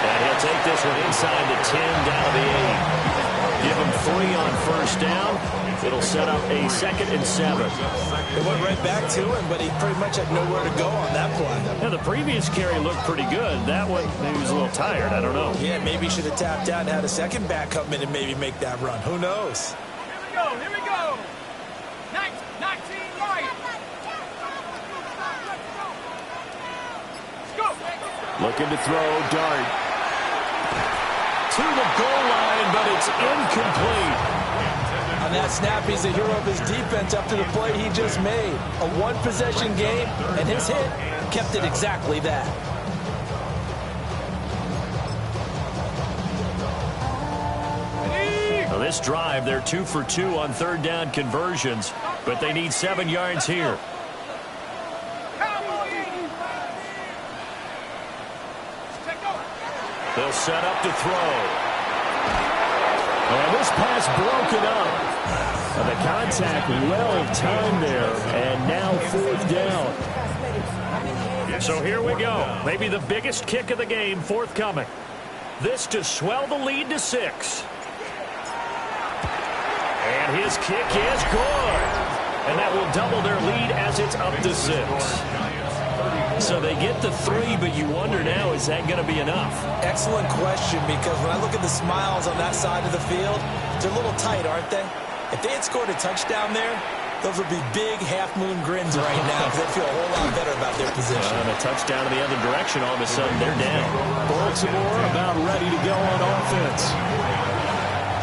And he'll take this one inside the 10, down to the 8. Give him 3 on 1st down. It'll set up a 2nd and 7. It went right back to him, but he pretty much had nowhere to go on that play. Now, the previous carry looked pretty good. That one, maybe he was a little tired. I don't know. Yeah, maybe he should have tapped out and had a second back come in and maybe make that run. Who knows? Here we go. 19 right. Let's go. Looking to throw, Dart. To the goal line, but it's incomplete. I On that snap, he's the hero of his defense after the play he just made. A one-possession game, and his hit kept it exactly that. Well, this drive, they're 2 for 2 on third down conversions, but they need 7 yards here. They'll set up to throw. And this pass broken up. And the contact well timed there. And now fourth down. So here we go. Maybe the biggest kick of the game forthcoming. This to swell the lead to 6. And his kick is good. And that will double their lead as it's up to 6. So they get the 3, but you wonder now, is that going to be enough? Excellent question, because when I look at the smiles on that side of the field, they're a little tight, aren't they? If they had scored a touchdown there, those would be big half-moon grins right now because they feel a whole lot better about their position. And a touchdown in the other direction, all of a sudden they're down. Baltimore about ready to go on offense.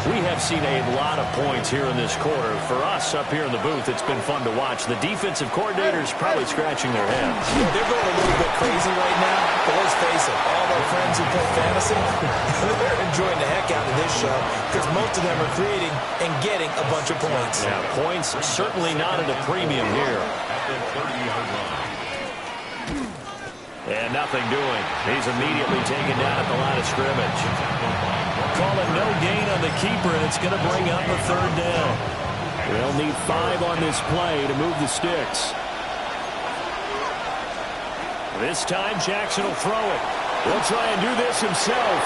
We have seen a lot of points here in this quarter. For us up here in the booth, it's been fun to watch. The defensive coordinators probably scratching their heads. Yeah, they're going a little bit crazy right now, but let's face it, all our friends who play fantasy, they're enjoying the heck out of this show because most of them are creating and getting a bunch of points. Yeah, points certainly not at a premium here. And nothing doing. He's immediately taken down at the line of scrimmage. Call it no gain on the keeper, and it's going to bring up a third down. They'll need 5 on this play to move the sticks. This time, Jackson will throw it. He'll try and do this himself.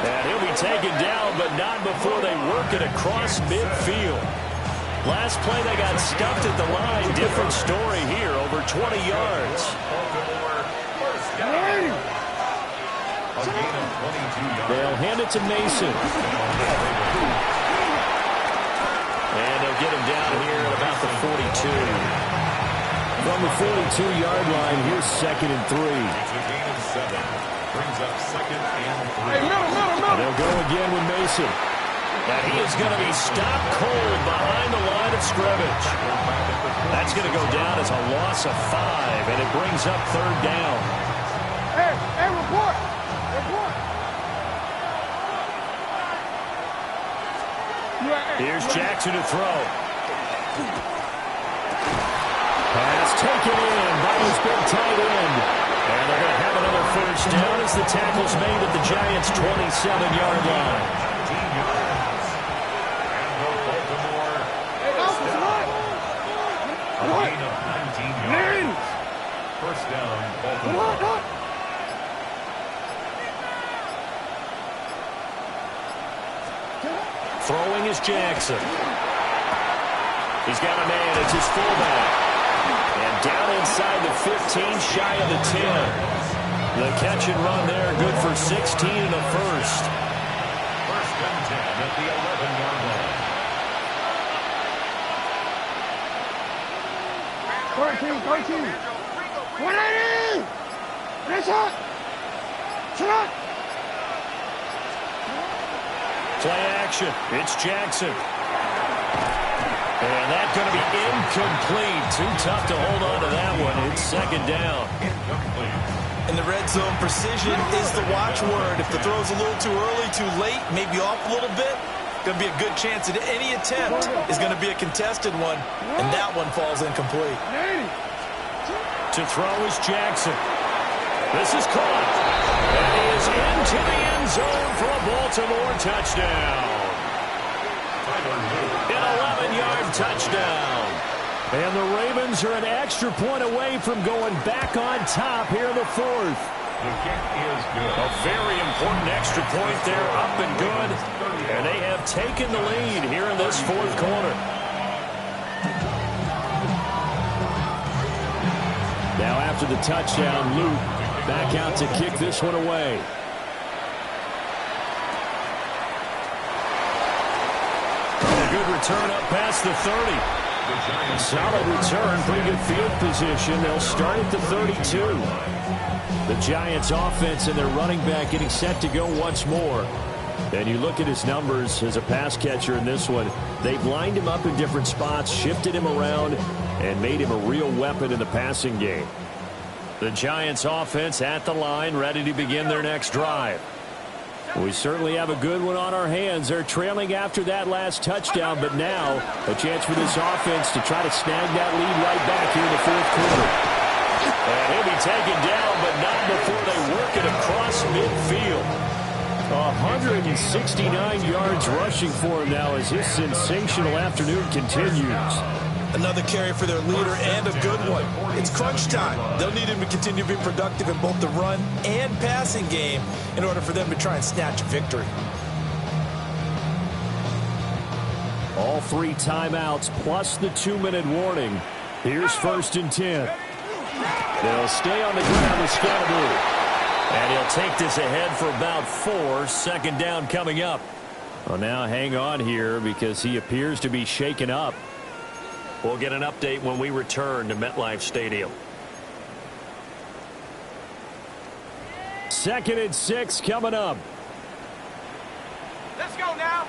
And he'll be taken down, but not before they work it across midfield. Last play, they got stuffed at the line. Different story here, over 20 yards. They'll hand it to Mason. And they'll get him down here at about the 42. From the 42-yard line, here's 2nd and 3. Brings up 2nd and 3. And they'll go again with Mason. And he is going to be stopped cold behind the line of scrimmage. That's going to go down as a loss of 5, and it brings up third down. Hey, report! Report! Here's Jackson to throw. Pass taken in by his big tight end. And they're going to have another first down as the tackle's made at the Giants' 27-yard line. A gain of 19 yards. First down, Baltimore. Throwing is Jackson. He's got a man. It's his fullback. And down inside the 15, shy of the 10. The catch and run there, good for 16 and a first. First and 10 at the 11-yard line. 13. 180! Nice shot! Shot! Play action. It's Jackson. And that's going to be incomplete. Too tough to hold on to that one. It's 2nd down. In the red zone, precision is the watchword. If the throw's a little too early, too late, maybe off a little bit, going to be a good chance that any attempt is going to be a contested one, and that one falls incomplete. To throw is Jackson. This is caught. And he is into the end zone for a Baltimore touchdown. An 11-yard touchdown. And the Ravens are an extra point away from going back on top here in the 4th. The kick is good. A very important extra point there, up and good. And they have taken the lead here in this 4th quarter. Now after the touchdown, Luke back out to kick this one away. A good return up past the 30. Solid return, pretty good field position. They'll start at the 32. The Giants offense and their running back getting set to go once more. And you look at his numbers as a pass catcher in this one. They've lined him up in different spots, shifted him around, and made him a real weapon in the passing game. The Giants offense at the line, ready to begin their next drive. We certainly have a good one on our hands. They're trailing after that last touchdown, but now a chance for this offense to try to snag that lead right back here in the fourth quarter. And he'll be taken down, but not before they work it across midfield. 169 yards rushing for him now as his sensational afternoon continues. Another carry for their leader and a good one. It's crunch time. They'll need him to continue to be productive in both the run and passing game in order for them to try and snatch a victory. All 3 timeouts plus the 2-minute warning. Here's 1st and 10. They'll stay on the ground with Scalaboo. And he'll take this ahead for about 4. 2nd down coming up. Well, now hang on here because he appears to be shaken up. We'll get an update when we return to MetLife Stadium. 2nd and 6 coming up. Let's go now.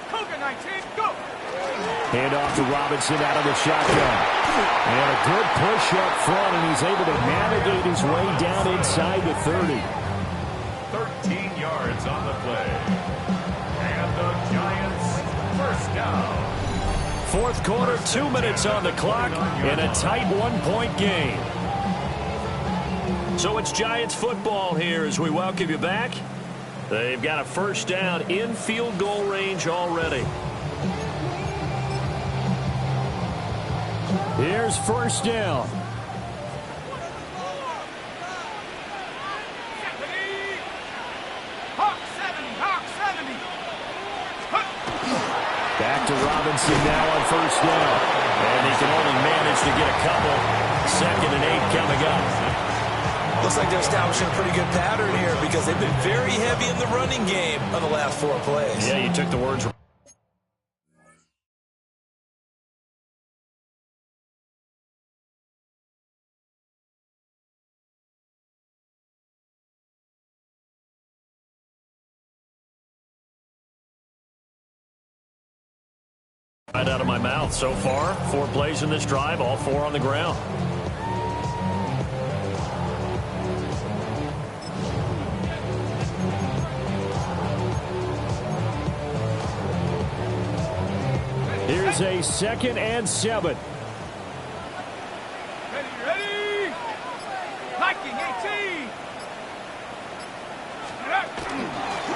Cougar 19, go. Hand off to Robinson out of the shotgun. And a good push up front, and he's able to navigate his way down inside the 30. 13 yards on the play. And the Giants first down. Fourth quarter, 2 minutes on the clock, and a tight 1-point game. So it's Giants football here as we welcome you back. They've got a first down in field goal range already. Here's 1st down. Back to Robinson now on 1st down. And he can only manage to get a couple. 2nd and 8 coming up. Looks like they're establishing a pretty good pattern here because they've been very heavy in the running game on the last 4 plays. Yeah, you took the words right out of my mouth. So far, 4 plays in this drive, all 4 on the ground. Here's a 2nd and 7. Ready. Viking 18.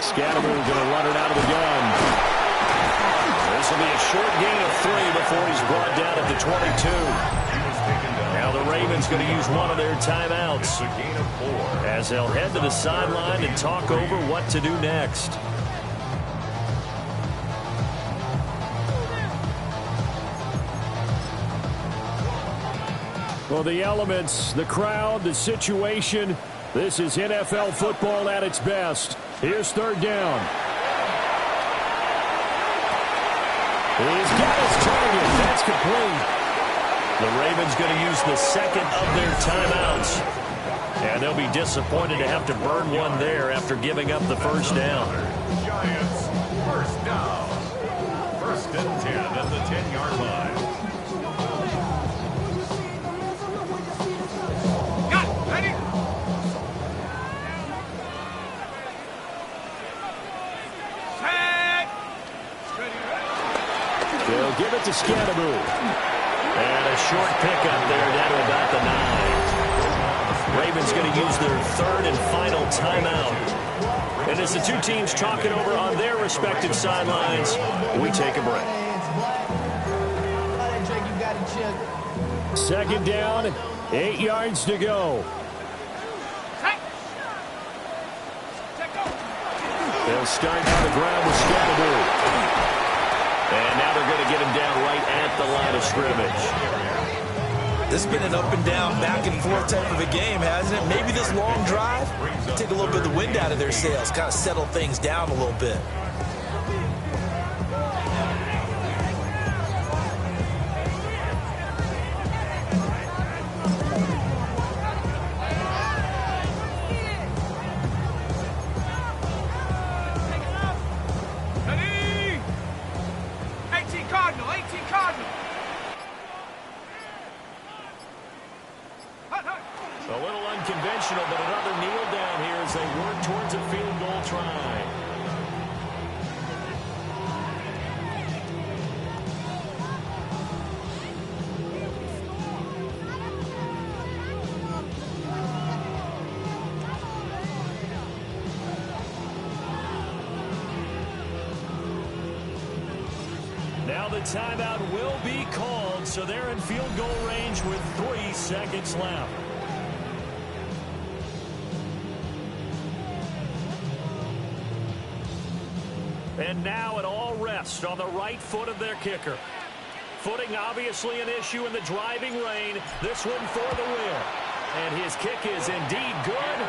Scatterman going to run it out of the gun. This will be a short gain of 3 before he's brought down at the 22. Now the Ravens going to use one of their timeouts as they'll head to the sideline and talk over what to do next. Well, the elements, the crowd, the situation, this is NFL football at its best. Here's 3rd down. He's got his target. That's complete. The Ravens going to use the 2nd of their timeouts. And they'll be disappointed to have to burn one there after giving up the 1st down. Giants first down. 1st and 10 at the 10-yard line. They'll give it to Scatterman. And a short pickup there down to about the 9. Ravens going to use their 3rd and final timeout. And as the 2 teams talking over on their respective sidelines, we take a break. 2nd down, 8 yards to go. They'll start on the ground with Scatterman. And now they're going to get him down right at the line of scrimmage. This has been an up and down, back and forth type of a game, hasn't it? Maybe this long drive take a little bit of the wind out of their sails, kind of settle things down a little bit. intentional, but another kneel down here as they work towards a field goal try. Now the timeout will be called, so they're in field goal range with 3 seconds left. And now it all rests on the right foot of their kicker. Footing obviously an issue in the driving rain. This one for the win. And his kick is indeed good.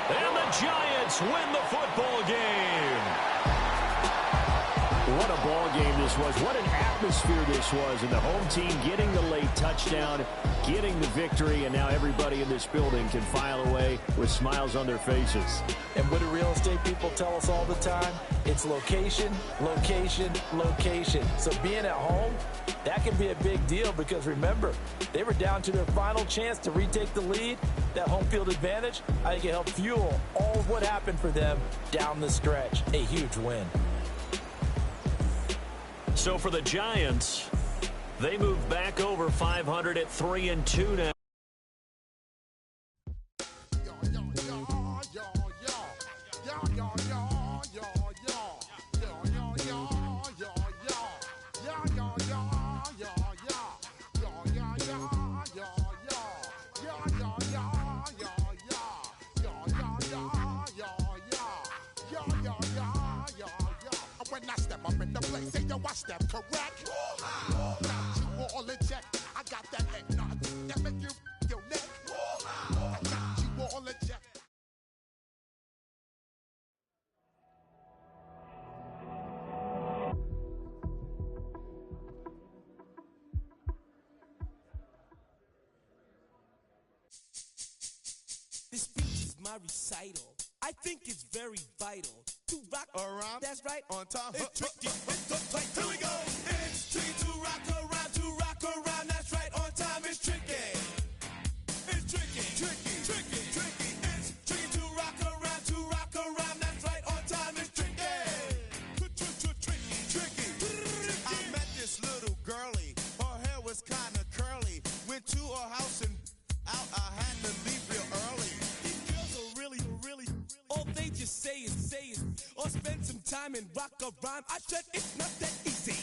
And the Giants win the football game. What a ball game this was. What an atmosphere this was. And the home team getting the late touchdown, getting the victory, and now everybody in this building can file away with smiles on their faces. And what do real estate people tell us all the time? It's location, location, location. So being at home, that can be a big deal because remember, they were down to their final chance to retake the lead. That home field advantage, I think it helped fuel all of what happened for them down the stretch. A huge win. So for the Giants, they move back over 500 at 3-2 now. When I step up in the place, say yo, I step correct. Got you all in check. I got that eggnog that make you your neck. I got you all in check. This speech is my recital. I think it's very vital to rock around. That's right, on time. It's tricky, it's uptight. Here we go. It's tricky to rock around. That's right, on time. It's tricky. It's tricky, tricky, tricky, tricky. It's tricky to rock around. That's right, on time. It's tricky. Tricky, tricky. I met this little girlie. Her hair was kind of curly. Went to her house and out. I had to leave real early. These girls are really. All they just say is, or spend some time and rock a rhyme. I said it's not that easy.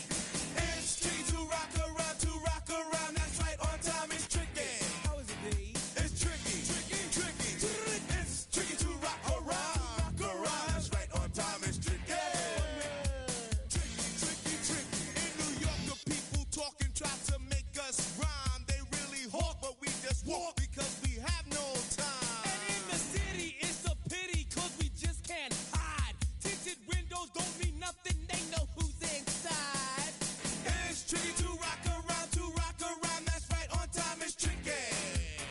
It's tricky to rock around. That's right, on time. It's tricky. How is it, D? It's tricky, tricky, tricky. It's tricky to rock around. That's right, on time. It's tricky. Tricky, tricky. In New York, the people talking try to make us rhyme. They really hawk, but we just walk because we have no time. And in the city, it's a pity cause we just can't hide. Tinted windows don't mean nothing, they know who's inside. It's tricky to rock around, that's right, on time. It's tricky.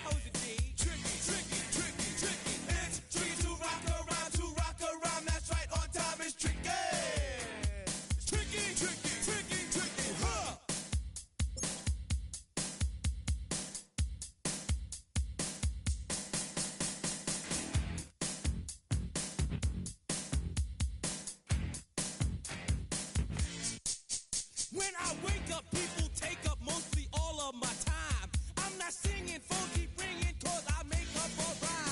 How is it, D? Tricky, tricky, tricky, tricky. It's tricky to rock around, that's right, on time. It's tricky. Tricky, tricky, tricky, tricky, huh? When I wake up, people take up mostly all of my time. I'm not singing funky ringing cause I make up a rhyme.